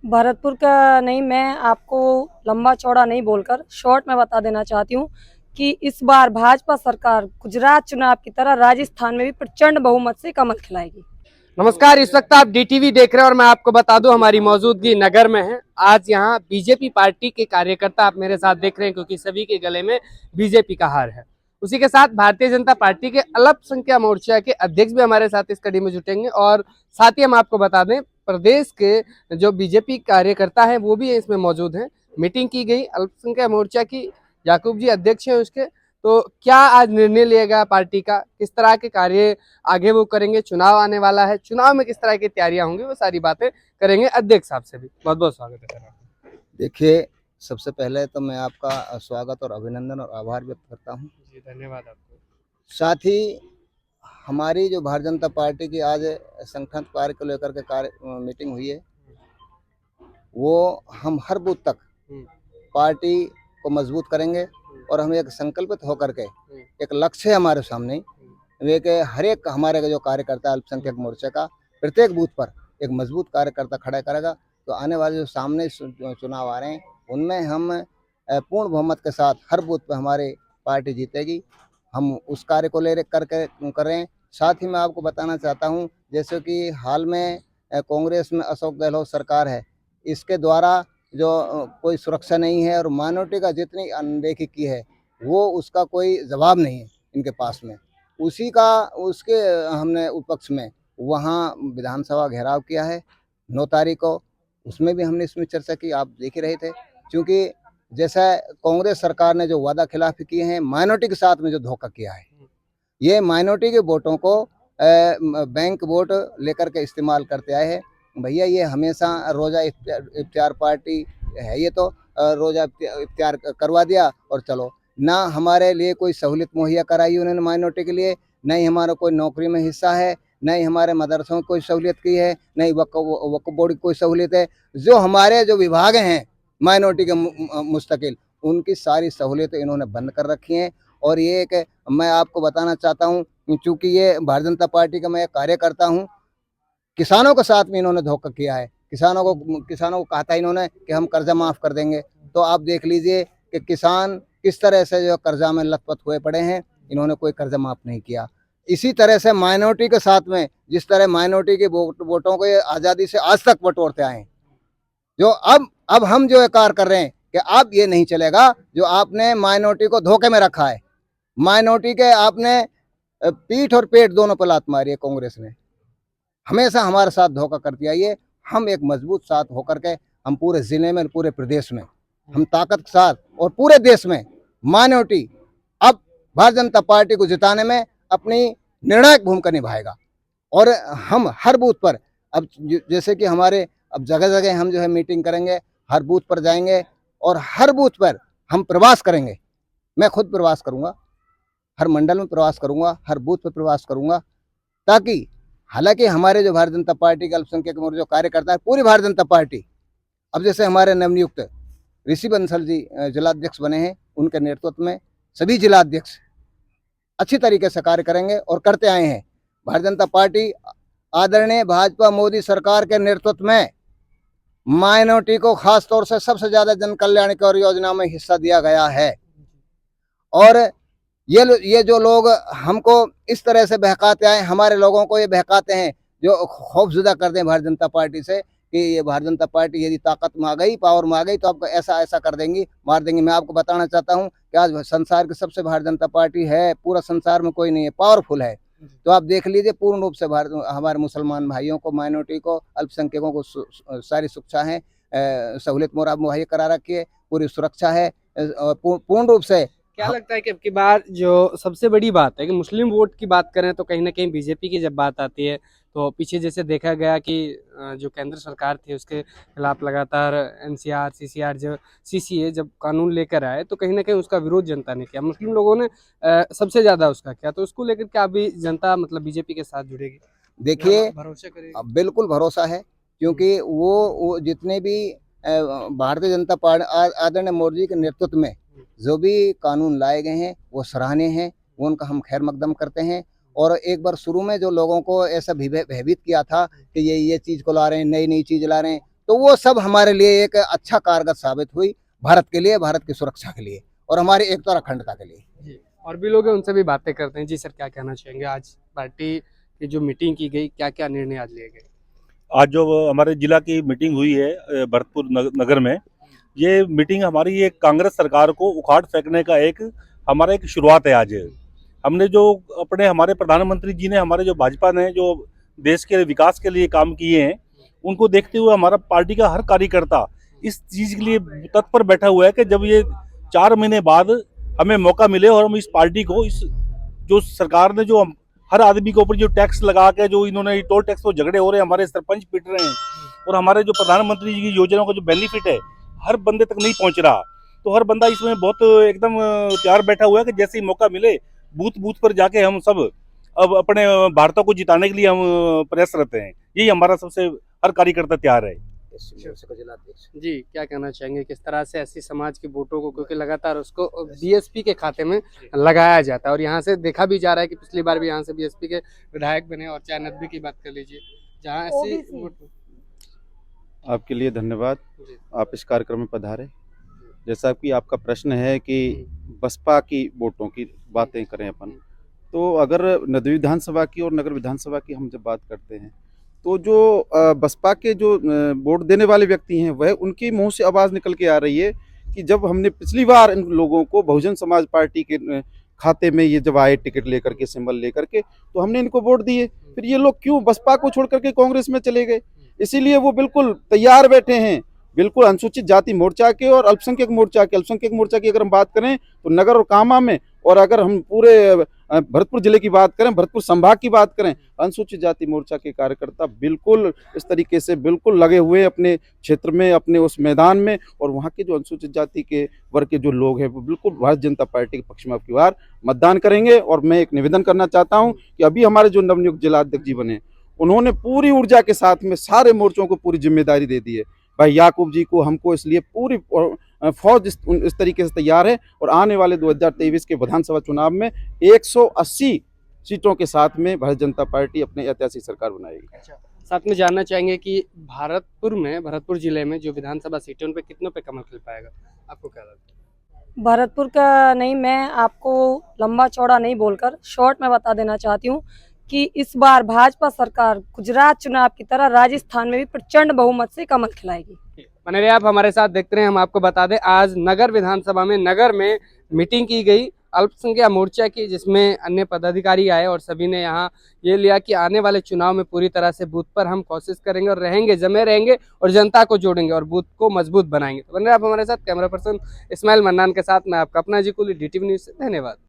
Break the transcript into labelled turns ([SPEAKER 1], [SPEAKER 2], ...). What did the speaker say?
[SPEAKER 1] भरतपुर का नहीं, मैं आपको लंबा चौड़ा नहीं बोलकर शॉर्ट में बता देना चाहती हूँ कि इस बार भाजपा सरकार गुजरात चुनाव की तरह राजस्थान में भी प्रचंड बहुमत से कमल खिलाएगी।
[SPEAKER 2] नमस्कार, इस वक्त आप डीटीवी देख रहे हैं और मैं आपको बता दूं हमारी मौजूदगी नगर में है। आज यहाँ बीजेपी पार्टी के कार्यकर्ता आप मेरे साथ देख रहे हैं क्योंकि सभी के गले में बीजेपी का हार है। उसी के साथ भारतीय जनता पार्टी के अल्पसंख्यक मोर्चा के अध्यक्ष भी हमारे साथ इस कड़ी में जुटेंगे और साथ ही हम आपको बता दें प्रदेश के जो बीजेपी कार्यकर्ता है वो भी इसमें मौजूद हैं। मीटिंग की गई अल्पसंख्यक मोर्चा की, याकूब जी अध्यक्ष हैं उसके। तो क्या आज निर्णय लिया गया पार्टी का, किस तरह के कार्य आगे वो करेंगे, चुनाव आने वाला है, चुनाव में किस तरह की तैयारियां होंगी, वो सारी बातें करेंगे अध्यक्ष साहब से भी। बहुत बहुत स्वागत है सर।
[SPEAKER 3] देखिए, सबसे पहले तो मैं आपका स्वागत और अभिनंदन और आभार व्यक्त करता हूं।
[SPEAKER 2] जी धन्यवाद आपको।
[SPEAKER 3] साथ ही हमारी जो भारतीय जनता पार्टी की आज संगठन कार्य को लेकर के मीटिंग हुई है, वो हम हर बूथ तक पार्टी को मजबूत करेंगे और हम एक संकल्पित होकर के एक लक्ष्य है हमारे सामने, वे कि हर एक हमारे जो कार्यकर्ता अल्पसंख्यक मोर्चा का प्रत्येक बूथ पर एक मजबूत कार्यकर्ता खड़ा करेगा। तो आने वाले जो सामने चुनाव आ रहे हैं उनमें हम पूर्ण बहुमत के साथ हर बूथ पर हमारी पार्टी जीतेगी। हम उस कार्य को ले करके करें। साथ ही मैं आपको बताना चाहता हूं, जैसे कि हाल में कांग्रेस में अशोक गहलोत सरकार है, इसके द्वारा जो कोई सुरक्षा नहीं है और माइनॉरिटी का जितनी अनदेखी की है वो उसका कोई जवाब नहीं है इनके पास में। उसके हमने उपक्ष में वहाँ विधानसभा घेराव किया है 9 तारीख को, उसमें भी हमने इसमें चर्चा की, आप देख ही रहे थे। क्योंकि जैसा कांग्रेस सरकार ने जो वादा खिलाफी किए हैं, माइनॉरिटी के साथ में जो धोखा किया है, ये माइनॉरिटी के वोटों को बैंक वोट लेकर के इस्तेमाल करते आए हैं। भैया ये हमेशा रोज़ा इफ्तार पार्टी है, ये तो रोज़ा इफ्तार करवा दिया और चलो ना, हमारे लिए कोई सहूलियत मुहैया कराई उन्होंने माइनॉरिटी के लिए, नहीं हमारा कोई नौकरी में हिस्सा है, नहीं हमारे मदरसों की कोई सहूलियत की है, नहीं वक्फ बोर्ड की कोई सहूलियत है। जो हमारे जो विभाग हैं माइनॉरिटी के मुस्तकिल, उनकी सारी सहूलियतें इन्होंने बंद कर रखी हैं। और ये एक मैं आपको बताना चाहता हूँ, चूँकि ये भारतीय जनता पार्टी का मैं एक कार्यकर्ता हूँ, किसानों के साथ में इन्होंने धोखा किया है। किसानों को कहा था इन्होंने कि हम कर्जा माफ़ कर देंगे, तो आप देख लीजिए कि किसान किस तरह से जो कर्जा में लथपथ हुए पड़े हैं, इन्होंने कोई कर्जा माफ़ नहीं किया। इसी तरह से माइनॉरिटी के साथ में जिस तरह माइनॉरिटी के वोटों को ये आज़ादी से आज तक बटोरते आए हैं, जो अब हम जो कार्य कर रहे हैं कि अब ये नहीं चलेगा। जो आपने माइनॉरिटी को धोखे में रखा है, माइनॉरिटी के आपने पीठ और पेट दोनों पर लात मारी है। कांग्रेस ने हमेशा हमारे साथ धोखा करती आई है। हम एक मजबूत साथ होकर के हम पूरे जिले में, पूरे प्रदेश में हम ताकत के साथ और पूरे देश में माइनॉरिटी अब भारतीय जनता पार्टी को जिताने में अपनी निर्णायक भूमिका निभाएगा। और हम हर बूथ पर अब जैसे कि हमारे अब जगह जगह हम जो है मीटिंग करेंगे, हर बूथ पर जाएंगे और हर बूथ पर हम प्रवास करेंगे। मैं खुद प्रवास करूंगा, हर मंडल में प्रवास करूंगा, हर बूथ पर प्रवास करूंगा, ताकि हालांकि हमारे जो भारतीय जनता पार्टी के अल्पसंख्यक मोर्चा जो कार्यकर्ता है, पूरी भारतीय जनता पार्टी, अब जैसे हमारे नवनियुक्त ऋषि बंसल जी जिलाध्यक्ष बने हैं, उनके नेतृत्व में सभी जिलाध्यक्ष अच्छी तरीके से कार्य करेंगे और करते आए हैं। भारतीय जनता पार्टी आदरणीय भाजपा मोदी सरकार के नेतृत्व में माइनॉरिटी को खास तौर से सबसे ज्यादा जन कल्याणकारी योजना में हिस्सा दिया गया है। और ये जो लोग हमको इस तरह से बहकाते आए, हमारे लोगों को ये बहकाते हैं, जो खौफजुदा कर दें भारतीय जनता पार्टी से कि ये भारतीय जनता पार्टी यदि ताकत में आ गई, पावर में आ गई, तो आपको ऐसा ऐसा कर देंगी, मार देंगी। मैं आपको बताना चाहता हूँ कि आज संसार की सबसे भारतीय जनता पार्टी है, पूरा संसार में कोई नहीं है, पावरफुल है। तो आप देख लीजिए, पूर्ण रूप से हमारे मुसलमान भाइयों को, माइनॉरिटी को, अल्पसंख्यकों को सारी सुरक्षा है, सहूलियत मुहैया करा रखी है, पूरी सुरक्षा है पूर्ण रूप से।
[SPEAKER 2] क्या लगता है कि अब की बार जो सबसे बड़ी बात है कि मुस्लिम वोट की बात करें तो कहीं ना कहीं बीजेपी की जब बात आती है तो पीछे जैसे देखा गया कि जो केंद्र सरकार थी उसके खिलाफ लगातार एनसीआर सीसीआर जो सीसीए जब कानून लेकर आए तो कहीं ना कहीं उसका विरोध जनता ने किया, मुस्लिम लोगों ने सबसे ज्यादा उसका किया। तो उसको लेकर क्या अभी जनता मतलब बीजेपी के साथ जुड़ेगी?
[SPEAKER 3] देखिए,
[SPEAKER 2] भरोसा करेगी?
[SPEAKER 3] बिल्कुल भरोसा है, क्योंकि वो जितने भी भारतीय जनता पार्टी आदरणीय मोदी जी के नेतृत्व में जो भी कानून लाए गए हैं वो सराहनीय हैं, वो उनका हम खैर मकदम करते हैं। और एक बार शुरू में जो लोगों को ऐसा भयभीत किया था कि ये चीज़ को ला रहे हैं, नई नई चीज़ ला रहे हैं, तो वो सब हमारे लिए एक अच्छा कारगर साबित हुई, भारत के लिए, भारत की सुरक्षा के लिए और हमारी एकता और अखंडता के लिए।
[SPEAKER 2] जी, और भी लोग हैं, उनसे भी बातें करते हैं। जी सर, क्या कहना चाहेंगे? आज पार्टी की जो मीटिंग की गई, क्या क्या निर्णय आज लिए गए?
[SPEAKER 4] आज जो हमारे जिला की मीटिंग हुई है भरतपुर नगर में, ये मीटिंग हमारी एक कांग्रेस सरकार को उखाड़ फेंकने का हमारा एक शुरुआत है। आज हमने जो हमारे प्रधानमंत्री जी ने, हमारे जो भाजपा ने जो देश के विकास के लिए काम किए हैं, उनको देखते हुए हमारा पार्टी का हर कार्यकर्ता इस चीज़ के लिए तत्पर बैठा हुआ है कि जब ये 4 महीने बाद हमें मौका मिले और हम इस पार्टी को, इस जो सरकार ने जो हर आदमी के ऊपर जो टैक्स लगा के जो इन्होंने टोल टैक्स पर झगड़े हो रहे हैं, हमारे सरपंच पिट रहे हैं और हमारे जो प्रधानमंत्री जी की योजनाओं का जो बेनिफिट है हर बंदे तक नहीं पहुंच रहा, तो हर बंदा इसमें बहुत एकदम तैयार बैठा हुआ है कि जैसे ही मौका मिले बूथ बूथ पर जाके हम सब अब अपने भारतों को जिताने के लिए हम प्रयासरत हैं। यही हमारा सबसे हर कार्यकर्ता तैयार है।
[SPEAKER 2] जी, क्या कहना चाहेंगे? किस तरह से एससी समाज के वोटों को, क्योंकि लगातार उसको बीएसपी के खाते में लगाया जाता है और यहाँ से देखा भी जा रहा है कि पिछली बार भी यहाँ से बीएसपी के विधायक बने, और चाहे नदवी की बात कर लीजिए, जहाँ एससी वोट।
[SPEAKER 5] आपके लिए धन्यवाद,
[SPEAKER 2] जी।
[SPEAKER 5] आप इस कार्यक्रम में पधारे। जैसा कि आपका प्रश्न है कि बसपा की वोटों की बातें करें अपन, तो अगर नदवी विधानसभा की और नगर विधानसभा की हम जब बात करते हैं, तो जो बसपा के जो वोट देने वाले व्यक्ति हैं, वह उनके मुंह से आवाज़ निकल के आ रही है कि जब हमने पिछली बार इन लोगों को बहुजन समाज पार्टी के खाते में ये जब आए टिकट लेकर के, सिंबल लेकर के, तो हमने इनको वोट दिए, फिर ये लोग क्यों बसपा को छोड़ करके कांग्रेस में चले गए? इसीलिए वो बिल्कुल तैयार बैठे हैं, बिल्कुल अनुसूचित जाति मोर्चा के और अल्पसंख्यक मोर्चा की अगर हम बात करें तो नगर और कामा में, और अगर हम पूरे भरतपुर जिले की बात करें, भरतपुर संभाग की बात करें, अनुसूचित जाति मोर्चा के कार्यकर्ता बिल्कुल इस तरीके से बिल्कुल लगे हुए अपने क्षेत्र में, अपने उस मैदान में, और वहाँ के जो अनुसूचित जाति के वर्ग के जो लोग हैं वो बिल्कुल भारतीय जनता पार्टी के पक्ष में अब की बार मतदान करेंगे। और मैं एक निवेदन करना चाहता हूँ कि अभी हमारे जो नवनियुक्त जिलाध्यक्ष जी बने, उन्होंने पूरी ऊर्जा के साथ में सारे मोर्चों को पूरी जिम्मेदारी दे दी है। भाई याकूब जी को, हमको इसलिए पूरी फौज इस तरीके से तैयार है, और आने वाले 2023 के विधानसभा चुनाव में 180 सीटों के साथ में भारतीय जनता पार्टी अपने ऐतिहासिक सरकार बनाएगी।
[SPEAKER 2] अच्छा, साथ में जानना चाहेंगे कि भरतपुर जिले में जो विधानसभा सीटें, उन पे कितनों पे कमल खिल पाएगा? आपको क्या लगता है?
[SPEAKER 1] भरतपुर का नहीं, मैं आपको लंबा चौड़ा नहीं बोलकर शॉर्ट में बता देना चाहती हूँ कि इस बार भाजपा सरकार गुजरात चुनाव की तरह राजस्थान में भी प्रचंड बहुमत से कमल खिलाएगी।
[SPEAKER 2] बने रहिए आप हमारे साथ, देखते रहे। हम आपको बता दें, आज नगर विधानसभा में नगर में मीटिंग की गई अल्पसंख्यक मोर्चा की, जिसमें अन्य पदाधिकारी आए और सभी ने यहाँ ये लिया कि आने वाले चुनाव में पूरी तरह से बूथ पर हम कोशिश करेंगे और जमे रहेंगे और जनता को जोड़ेंगे और बूथ को मजबूत बनाएंगे। तो बने रहिए आप हमारे साथ। कैमरा पर्सन इस्माइल मन्नान के साथ मैं आपका अपना जी कुली, DTV न्यूज़ से। धन्यवाद।